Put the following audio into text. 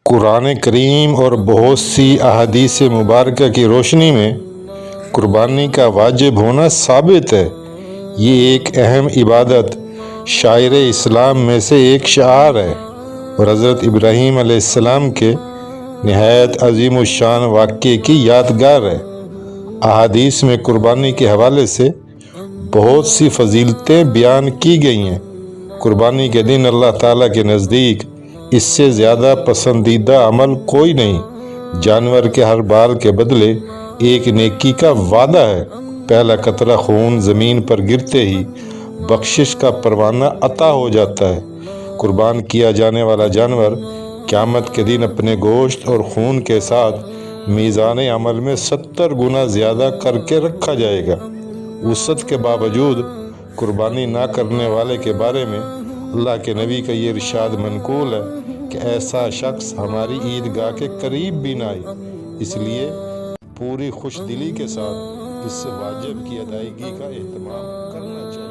قرآن کریم اور بہت سی احادیث مبارکہ کی روشنی میں قربانی کا واجب ہونا ثابت ہے۔ یہ ایک اہم عبادت شعائر اسلام میں سے ایک شعار ہے اور حضرت ابراہیم علیہ السلام کے نہایت عظیم الشان واقعے کی یادگار ہے۔ احادیث میں قربانی کے حوالے سے بہت سی فضیلتیں بیان کی گئی ہیں۔ قربانی کے دن اللہ تعالیٰ کے نزدیک اس سے زیادہ پسندیدہ عمل کوئی نہیں۔ جانور کے ہر بال کے بدلے ایک نیکی کا وعدہ ہے۔ پہلا قطرہ خون زمین پر گرتے ہی بخشش کا پروانہ عطا ہو جاتا ہے۔ قربان کیا جانے والا جانور قیامت کے دن اپنے گوشت اور خون کے ساتھ میزان عمل میں 70 گنا زیادہ کر کے رکھا جائے گا۔ وسعت کے باوجود قربانی نہ کرنے والے کے بارے میں اللہ کے نبی کا یہ ارشاد منقول ہے کہ ایسا شخص ہماری عیدگاہ کے قریب بھی نہ آئے۔ اس لیے پوری خوش دلی کے ساتھ اس واجب کی ادائیگی کا اہتمام کرنا چاہیے۔